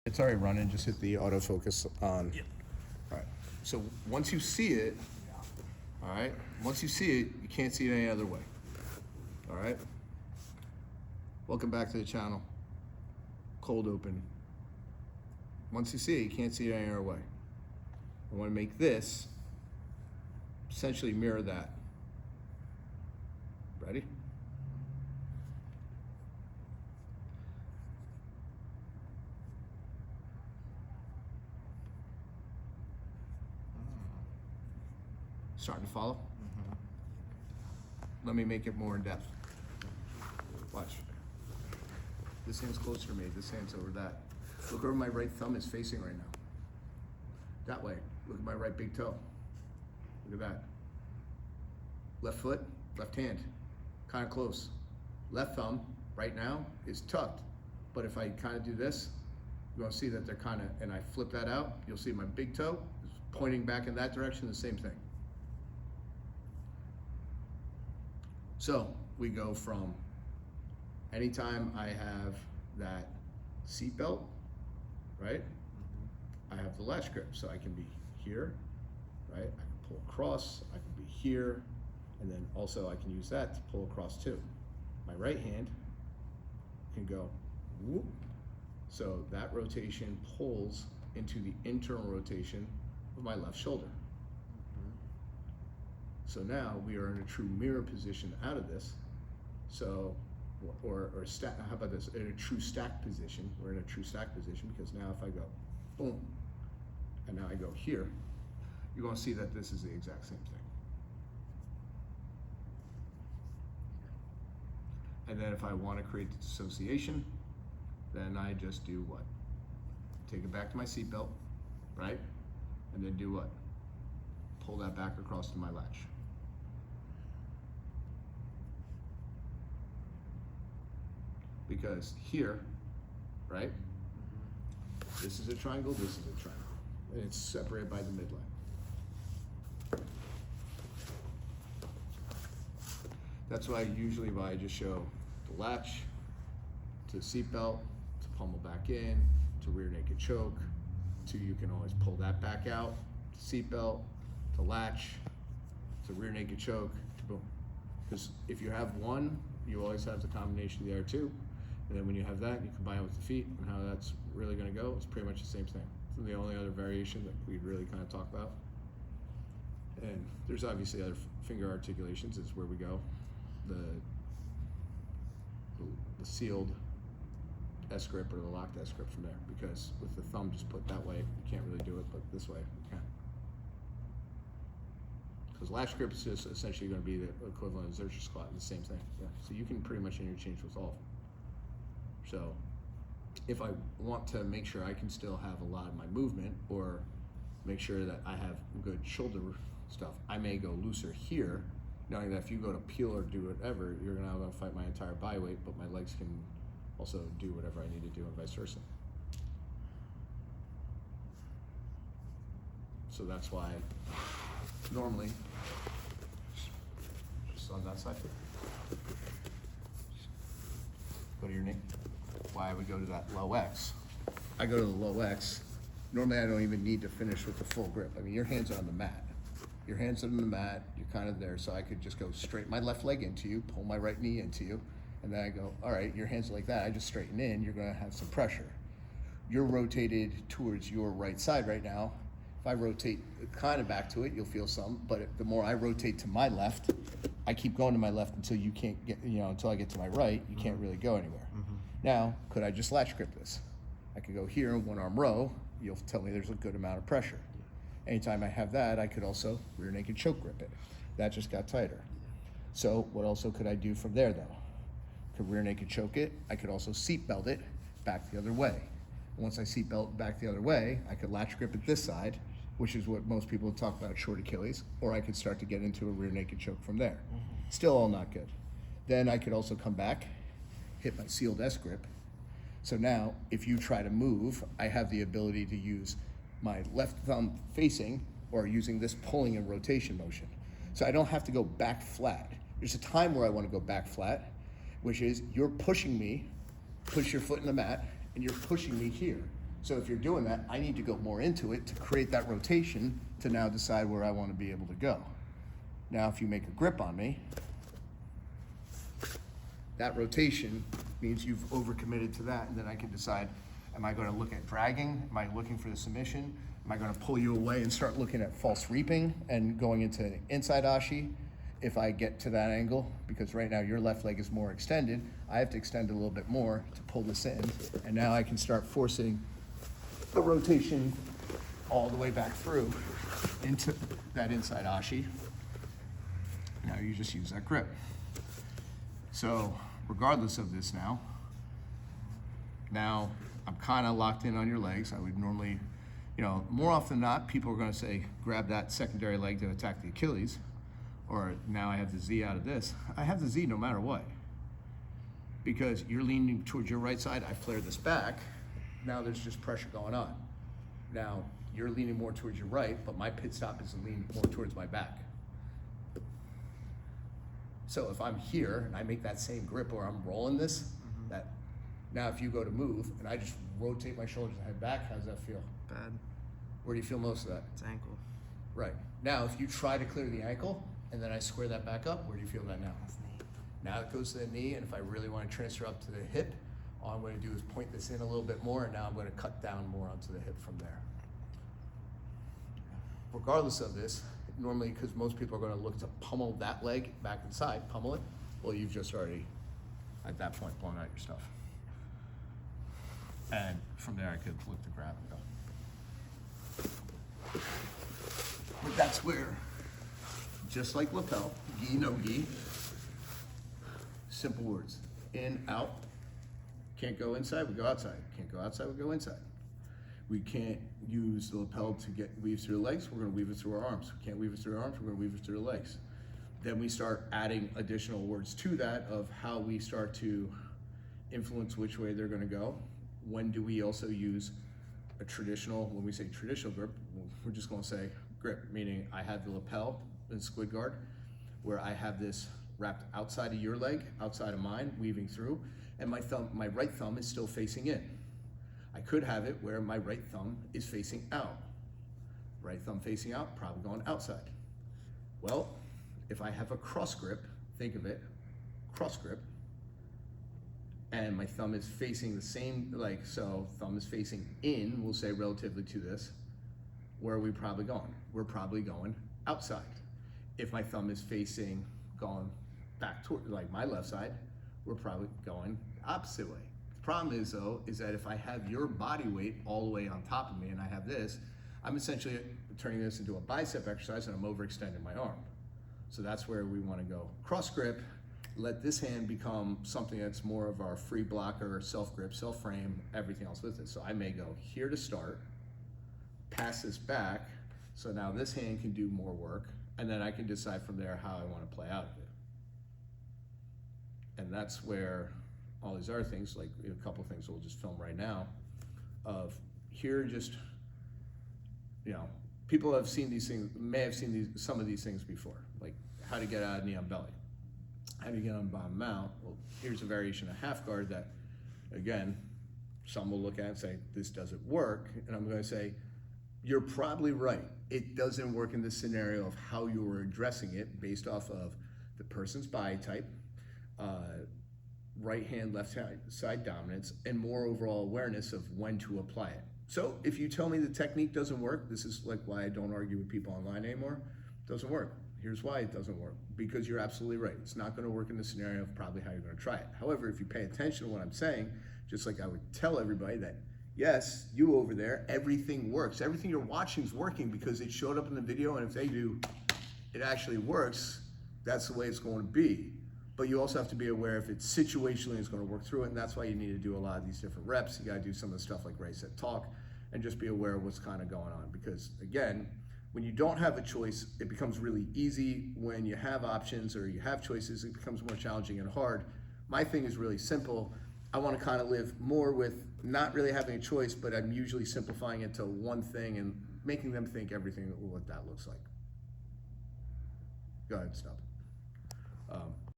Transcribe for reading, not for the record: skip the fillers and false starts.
It's already running, just hit the autofocus on. Yep. All right, so once you see it, all right, once you see it, you can't see it any other way. All right? Welcome back to the channel. Cold open. Once you see it, you can't see it any other way. I want to make this essentially mirror that. Ready? Starting to follow? Let me make it more in depth. Watch. This hand's closer to me, this hand's over that. Look where my right thumb is facing right now. That way. Look at my right big toe. Look at that. Left foot, left hand. Kind of close. Left thumb, right now, is tucked. But if I kind of do this, you're gonna see that they're kind of, and I flip that out, you'll see my big toe is pointing back in that direction, the same thing. So we go from anytime I have that seat belt, right? I have the latch grip, so I can be here, right? I can pull across, I can be here, and then also I can use that to pull across too. My right hand can go whoop. So that rotation pulls into the internal rotation of my left shoulder. So now we are in a true mirror position out of this. So, or stack, how about this? In a true stack position. We're in a true stack position because now if I go boom, and now I go here, you're gonna see that this is the exact same thing. And then if I wanna create the dissociation, then I just do what? Take it back to my seatbelt, right? And then do what? Pull that back across to my latch. Because here, right? This is a triangle, this is a triangle. And it's separated by the midline. That's why I just show the latch, to the seatbelt, to pummel back in, to rear naked choke, to you can always pull that back out, to seatbelt, to latch, to rear naked choke, to boom. Because if you have one, you always have the combination of the other two. And then when you have that, you combine it with the feet, and how that's really gonna go, it's pretty much the same thing. So the only other variation that we really kind of talk about. And there's obviously other finger articulations is where we go. The sealed S grip or the locked S grip from there, because with the thumb just put that way, you can't really do it, but this way you can. Because latch grip is just essentially going to be the equivalent of Xerxes squat, the same thing. Yeah. So you can pretty much interchange with all of them. So if I want to make sure I can still have a lot of my movement, or make sure that I have good shoulder stuff, I may go looser here, knowing that if you go to peel or do whatever, you're going to fight my entire body weight, but my legs can also do whatever I need to do and vice versa. So that's why normally, just on that side, go to your knee. Why I would go to that low X. I go to the low X. Normally I don't even need to finish with the full grip. I mean, your hands are on the mat. Your hands are on the mat, you're kind of there, so I could just go straight my left leg into you, pull my right knee into you, and then I go, all right, your hands are like that, I just straighten in, you're gonna have some pressure. You're rotated towards your right side right now. If I rotate kind of back to it, you'll feel some, but the more I rotate to my left, I keep going to my left until you can't get, until I get to my right, you can't really go anywhere. Now, could I just latch grip this? I could go here in one arm row, you'll tell me there's a good amount of pressure. Anytime I have that, I could also rear naked choke grip it. That just got tighter. So what also could I do from there though? Could rear naked choke it. I could also seat belt it back the other way. Once I seat belt back the other way, I could latch grip it this side, which is what most people talk about, short Achilles, or I could start to get into a rear naked choke from there. Still all not good. Then I could also come back, hit my sealed S grip. So now, if you try to move, I have the ability to use my left thumb facing, or using this pulling and rotation motion. So I don't have to go back flat. There's a time where I want to go back flat, which is you're pushing me, push your foot in the mat, and you're pushing me here. So if you're doing that, I need to go more into it to create that rotation to now decide where I want to be able to go. Now, if you make a grip on me, that rotation means you've overcommitted to that, and then I can decide, am I going to look at dragging? Am I looking for the submission? Am I going to pull you away and start looking at false reaping and going into inside ashi if I get to that angle? Because right now your left leg is more extended. I have to extend a little bit more to pull this in, and now I can start forcing the rotation all the way back through into that inside ashi. Now you just use that grip. So regardless of this now I'm kind of locked in on your legs. I would normally, more often than not, people are going to say, grab that secondary leg to attack the Achilles, or now I have the Z out of this. I have the Z no matter what, because you're leaning towards your right side. I flare this back. Now there's just pressure going on. Now you're leaning more towards your right, but my pit stop is leaning more towards my back. So if I'm here and I make that same grip or I'm rolling this, that now if you go to move and I just rotate my shoulders and head back, how does that feel? Bad. Where do you feel most of that? It's ankle. Right. Now if you try to clear the ankle and then I square that back up, where do you feel that now? It's knee. Now it goes to the knee, and if I really want to transfer up to the hip, all I'm going to do is point this in a little bit more, and now I'm going to cut down more onto the hip from there. Regardless of this, normally, because most people are going to look to pummel that leg back inside, pummel it, well, you've just already, at that point, blown out your stuff. And from there, I could look to grab and go. But that's where, just like lapel, gi, no gi, simple words, in, out. Can't go inside, we go outside. Can't go outside, we go inside. We can't use the lapel to weave through the legs, we're gonna weave it through our arms. We can't weave it through our arms, we're gonna weave it through the legs. Then we start adding additional words to that of how we start to influence which way they're gonna go. When do we also use a traditional, when we say traditional grip, we're just gonna say grip, meaning I have the lapel in squid guard, where I have this wrapped outside of your leg, outside of mine, weaving through, and my right thumb is still facing in. I could have it where my right thumb is facing out. Right thumb facing out, probably going outside. Well, if I have a cross grip, think of it, cross grip, and my thumb is facing the same, so thumb is facing in, we'll say relatively to this, where are we probably going? We're probably going outside. If my thumb is facing, going back toward, my left side, we're probably going opposite way. The problem is though, is that if I have your body weight all the way on top of me and I have this, I'm essentially turning this into a bicep exercise and I'm overextending my arm. So that's where we want to go. Cross grip, let this hand become something that's more of our free blocker, self grip, self frame, everything else with it. So I may go here to start, pass this back, so now this hand can do more work, and then I can decide from there how I want to play out of it. And that's where all these other things, like a couple things we'll just film right now, of here just, people have seen these things, may have seen some of these things before, like how to get out of knee on belly. How do you get on bottom mount? Well, here's a variation of half guard that, again, some will look at and say, this doesn't work. And I'm going to say, you're probably right. It doesn't work in the scenario of how you were addressing it based off of the person's body type, right hand, left side dominance, and more overall awareness of when to apply it. So if you tell me the technique doesn't work, this is like why I don't argue with people online anymore, it doesn't work. Here's why it doesn't work, because you're absolutely right. It's not going to work in the scenario of probably how you're going to try it. However, if you pay attention to what I'm saying, just like I would tell everybody that, yes, you over there, everything works. Everything you're watching is working because it showed up in the video, and if they do, it actually works, that's the way it's going to be. But you also have to be aware if it's situationally it's going to work through it, and that's why you need to do a lot of these different reps. You got to do some of the stuff like Ray said, talk, and just be aware of what's kind of going on. Because again, when you don't have a choice, it becomes really easy. When you have options or you have choices, it becomes more challenging and hard. My thing is really simple. I want to kind of live more with not really having a choice, but I'm usually simplifying it to one thing and making them think everything what that looks like. Go ahead, stop.